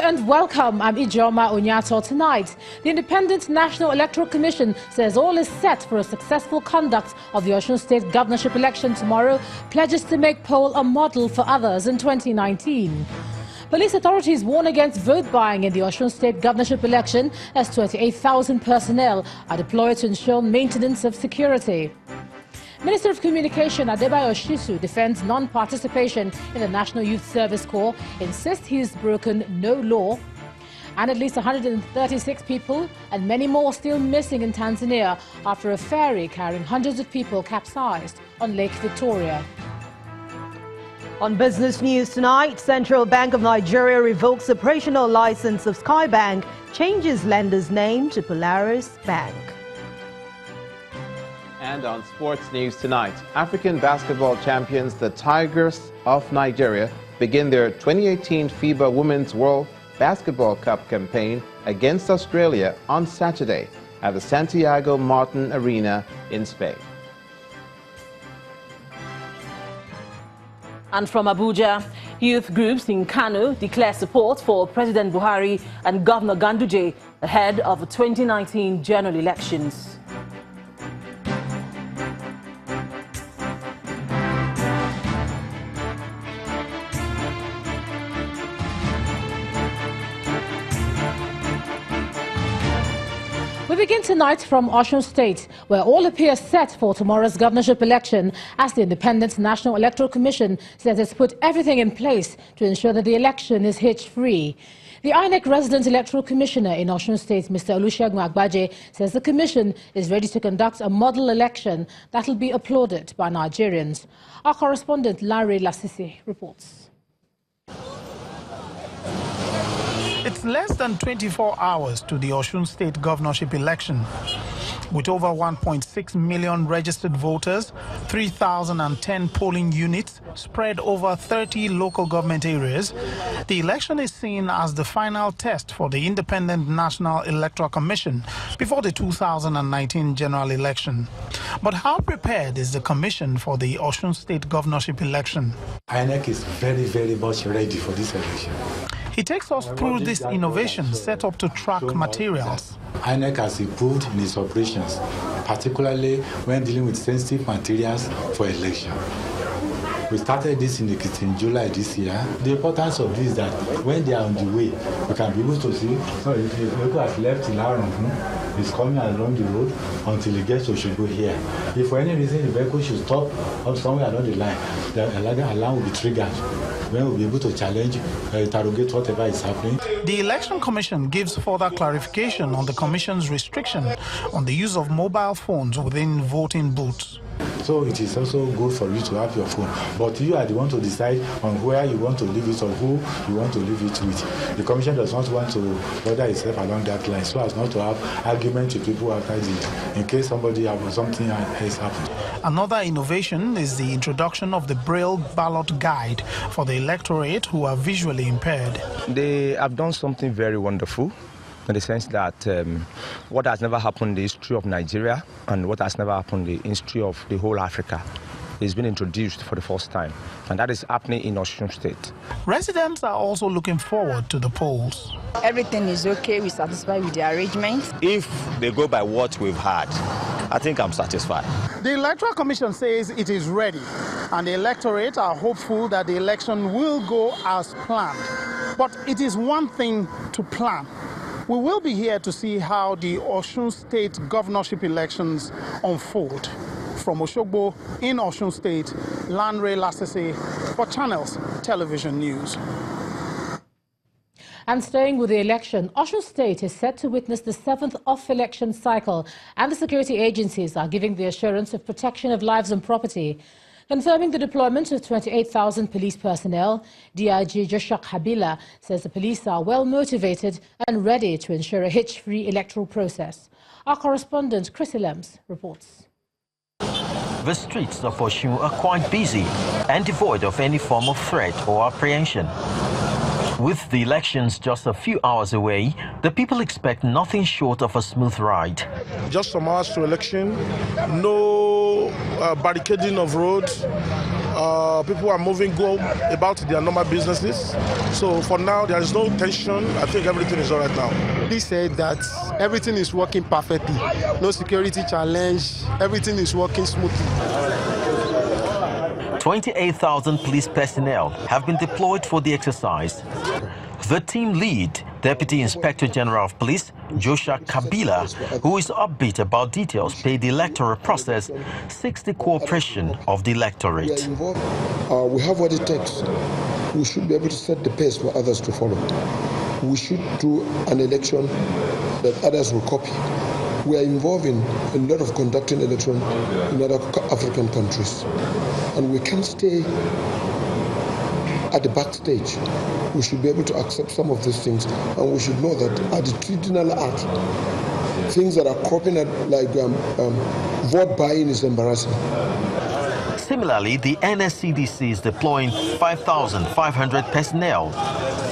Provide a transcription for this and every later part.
and welcome. I'm Ijoma Onyato. Tonight, the Independent National Electoral Commission says all is set for a successful conduct of the Osun State governorship election tomorrow, pledges to make poll a model for others in 2019. Police authorities warn against vote buying in the Osun State governorship election as 28,000 personnel are deployed to ensure maintenance of security. Minister of Communication Agbaje defends non-participation in the National Youth Service Corps, insists he has broken no law. And at least 136 people and many more still missing in Tanzania after a ferry carrying hundreds of people capsized on Lake Victoria. On business news tonight, Central Bank of Nigeria revokes operational license of Skybank, changes lender's name to Polaris Bank. And on sports news tonight, African basketball champions, the Tigers of Nigeria, begin their 2018 FIBA Women's World Basketball Cup campaign against Australia on Saturday at the Santiago Martin Arena in Spain. And from Abuja, youth groups in Kano declare support for President Buhari and Governor Ganduje ahead of the 2019 general elections. We begin tonight from Osun State, where all appear set for tomorrow's governorship election, as the Independent National Electoral Commission says it's put everything in place to ensure that the election is hitch-free. The INEC Resident Electoral Commissioner in Osun State, Mr. Olusegun Agbaje, says the Commission is ready to conduct a model election that will be applauded by Nigerians. Our correspondent, Larry Lasisi, reports. It's less than 24 hours to the Osun State governorship election. With over 1.6 million registered voters, 3,010 polling units spread over 30 local government areas, the election is seen as the final test for the Independent National Electoral Commission before the 2019 general election. But how prepared is the Commission for the Osun State governorship election? INEC is very, very much ready for this election. He takes us through this innovation set up to track materials. INEC has improved in its operations, particularly when dealing with sensitive materials for election. We started this in July this year. The importance of this is that when they are on the way, we can be able to see, so if the vehicle has left Ilarun, it's coming along the road until it gets to Oshogbo here. If for any reason the vehicle should stop up somewhere along the line, the alarm will be triggered. When we'll be able to challenge, interrogate whatever is happening. The Election Commission gives further clarification on the Commission's restriction on the use of mobile phones within voting booths. So it is also good for you to have your phone, but you are the one to decide on where you want to leave it or who you want to leave it with. The Commission does not want to bother itself along that line, so as not to have argument with people after it, in case somebody has something else happened. Another innovation is the introduction of the Braille ballot guide for the electorate who are visually impaired. They have done something very wonderful, in the sense that what has never happened in the history of Nigeria and what has never happened in the history of the whole Africa is being introduced for the first time, and that is happening in Osun State. Residents are also looking forward to the polls. Everything is okay. We're satisfied with the arrangement. If they go by what we've had, I think I'm satisfied. The Electoral Commission says it is ready, and the electorate are hopeful that the election will go as planned. But it is one thing to plan. We will be here to see how the Osun State governorship elections unfold. From Oshogbo in Osun State, Lanre Lasese for Channels Television News. And staying with the election, Osun State is set to witness the 7th off-election cycle, and the security agencies are giving the assurance of protection of lives and property. Confirming the deployment of 28,000 police personnel, DIG Joshua Kabila says the police are well motivated and ready to ensure a hitch-free electoral process. Our correspondent, Chris Lems, reports. The streets of Osun are quite busy and devoid of any form of threat or apprehension. With the elections just a few hours away, the people expect nothing short of a smooth ride. Just some hours to election, no barricading of roads, People are go about their normal businesses. So for now, there is no tension. I think everything is all right now. He said that everything is working perfectly. No security challenge. Everything is working smoothly. 28,000 police personnel have been deployed for the exercise. The team lead, Deputy Inspector General of Police, Joshua Kabila, who is upbeat about details paid the electoral process, seeks the cooperation of the electorate. We have what it takes. We should be able to set the pace for others to follow. We should do an election that others will copy. We are involved in a lot of conducting elections in other African countries. And we can't stay at the backstage. We should be able to accept some of these things, and we should know that at the traditional art, things that are cropping up like vote buying is embarrassing. Similarly, the NSCDC is deploying 5,500 personnel,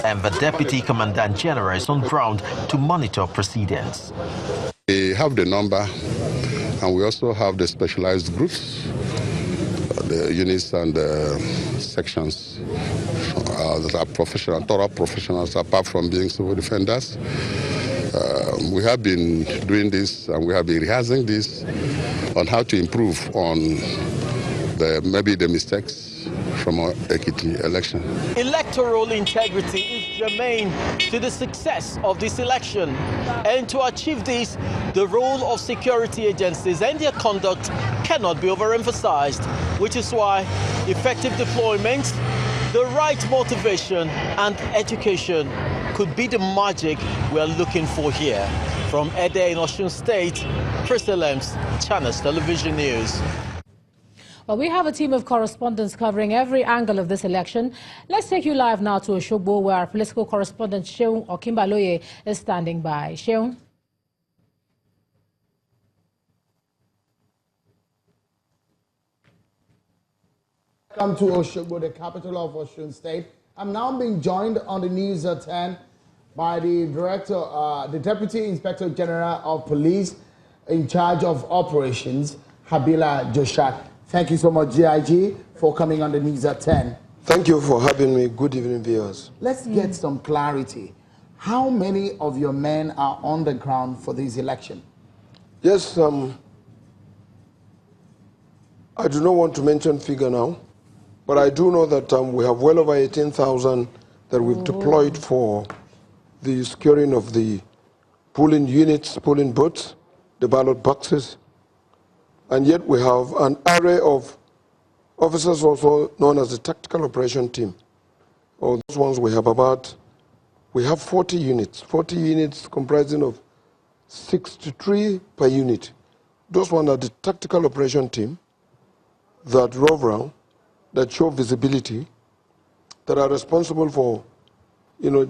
and the Deputy Commandant General is on ground to monitor proceedings. We have the number, and we also have the specialized groups, the units and the sections that are professional, thorough professionals, apart from being civil defenders. We have been doing this, and we have been rehearsing this on how to improve on maybe the mistakes from our Ekiti election. Electoral integrity is germane to the success of this election. And to achieve this, the role of security agencies and their conduct cannot be overemphasized, which is why effective deployment, the right motivation and education could be the magic we are looking for here. From Ede in Osun State, Chris Lems, Channels Television News. Well, we have a team of correspondents covering every angle of this election. Let's take you live now to Osogbo, where our political correspondent Seun Okinbaloye is standing by. Seun. Welcome to Osogbo, the capital of Osun State. I'm now being joined on the News at 10 by the the Deputy Inspector General of Police in charge of operations, Habila Joshak. Thank you so much, GIG, for coming on the News at 10. Thank you for having me. Good evening, viewers. Let's get some clarity. How many of your men are on the ground for this election? Yes, I do not want to mention figure now, but I do know that we have well over 18,000 that we've deployed for the securing of the polling units, polling booths, the ballot boxes, and yet we have an array of officers also known as the Tactical Operation Team. Or those ones we have 40 units comprising of 63 per unit. Those ones are the Tactical Operation Team that rove around, that show visibility, that are responsible for,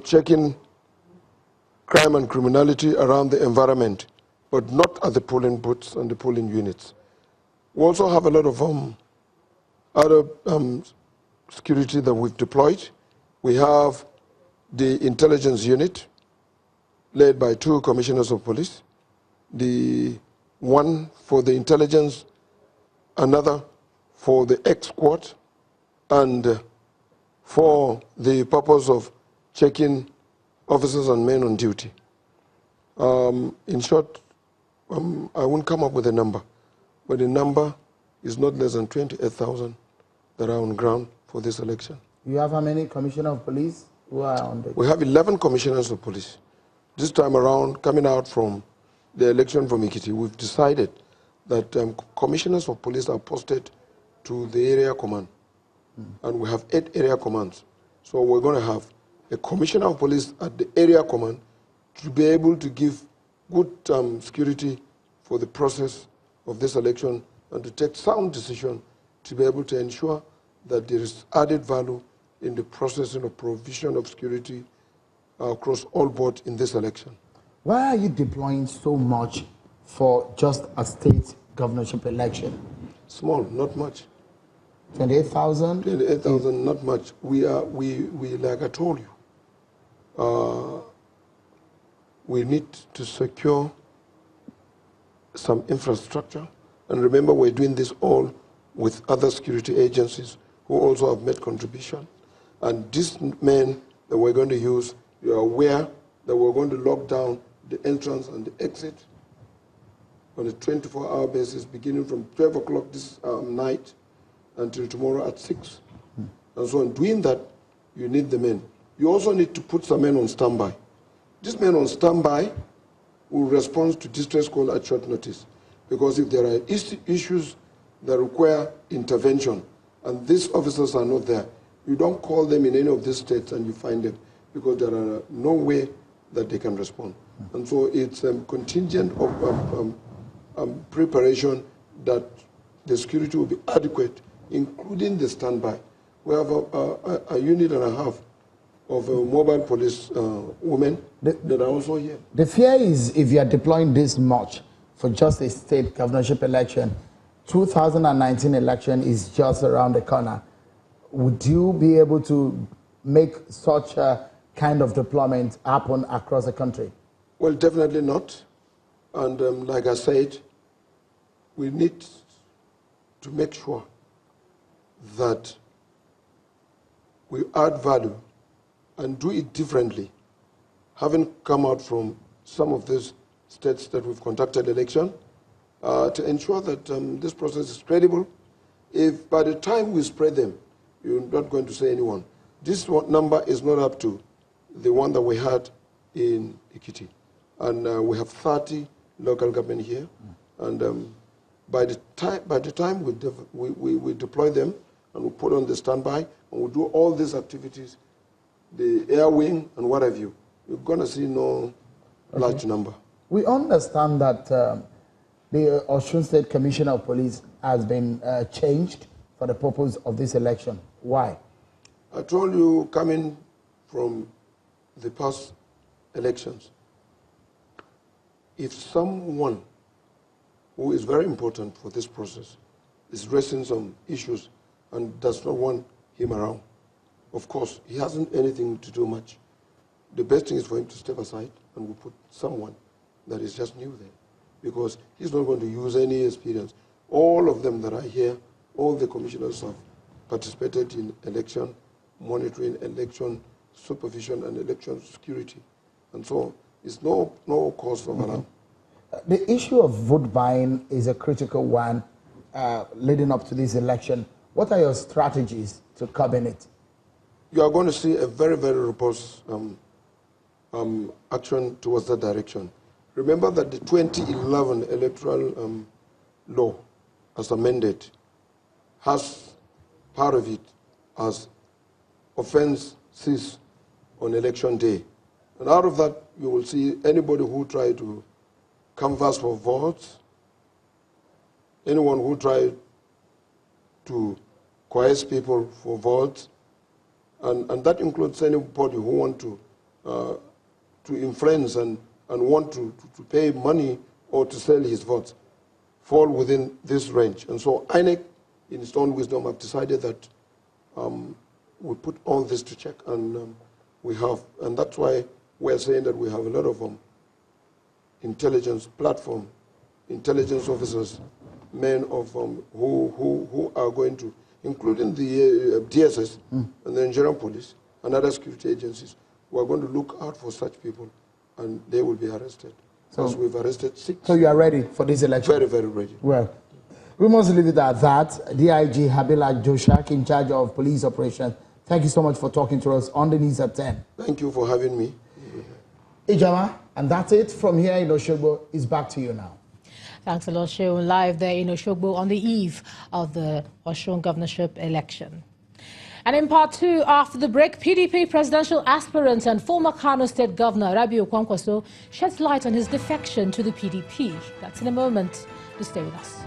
checking crime and criminality around the environment, but not at the polling booths and the polling units. We also have a lot of other security that we've deployed. We have the intelligence unit, led by 2 commissioners of police, the one for the intelligence, another for the X squad, and for the purpose of checking officers and men on duty. In short, I won't come up with a number, but the number is not less than 28,000 that are on ground for this election. You have how many commissioners of police who are on the... We have 11 commissioners of police. This time around, coming out from the election from Ekiti, we've decided that commissioners of police are posted to the area command. And we have 8 area commands. So we're going to have a commissioner of police at the area command to be able to give good security for the process of this election and to take sound decision to be able to ensure that there is added value in the processing of provision of security across all board in this election. Why are you deploying so much for just a state governorship election? Small, not much. 28,000? 28,000, not much. We like I told you, we need to secure some infrastructure. And remember, we're doing this all with other security agencies who also have made contribution. And these men that we're going to use, you are aware that we're going to lock down the entrance and the exit on a 24-hour basis, beginning from 12 o'clock this night until tomorrow at 6. And so in doing that, you need the men. You also need to put some men on standby. These men on standby will respond to distress call at short notice. Because if there are issues that require intervention and these officers are not there, you don't call them in any of these states and you find them, because there are no way that they can respond. And so it's a contingent of preparation that the security will be adequate, including the standby. We have a unit and a half of mobile police women that are also here. The fear is, if you are deploying this much for just a state governorship election, 2019 election is just around the corner. Would you be able to make such a kind of deployment happen across the country? Well, definitely not. And like I said, we need to make sure that we add value and do it differently. Having come out from some of these states that we've conducted election, to ensure that this process is credible. If by the time we spread them, you're not going to say anyone. This number is not up to the one that we had in Ekiti. And we have 30 local government here. And by the time we deploy them and we put on the standby and we do all these activities, the air wing and what have you, you're going to see no large number. We understand that the Osun State Commissioner of Police has been changed for the purpose of this election. Why? I told you, coming from the past elections, if someone who is very important for this process is raising some issues and does not want him around, of course, he hasn't anything to do much. The best thing is for him to step aside and we'll put someone that is just new there, because he's not going to use any experience. All of them that are here, all the commissioners have participated in election monitoring, election supervision, and election security. And so it's no cause for alarm. The issue of vote buying is a critical one leading up to this election. What are your strategies to curb it? You are going to see a very, very robust action towards that direction. Remember that the 2011 electoral law, as amended, has part of it as offenses on election day. And out of that, you will see anybody who tried to canvass for votes, anyone who tried to coerce people for votes, and that includes anybody who want to influence and want to pay money or to sell his votes, fall within this range. And so INEC, in its own wisdom, have decided that we put all this to check, and and that's why we're saying that we have a lot of intelligence platform, intelligence officers, men of who are going to, including the DSS and the Nigerian police and other security agencies, who are going to look out for such people, and they will be arrested. So we've arrested 6. So you are ready for this election? Very, very ready. Well, we must leave it at that. DIG Habila Joshak, in charge of police operations, thank you so much for talking to us on the News at 10. Thank you for having me. Ijama, and that's it from here in Oshogbo. It's back to you now. Thanks a lot, Sheon. Live there in Oshogbo on the eve of the Osun governorship election. And in part 2, after the break, PDP presidential aspirant and former Kano State Governor Rabiu Kwankwaso sheds light on his defection to the PDP. That's in a moment. Do stay with us.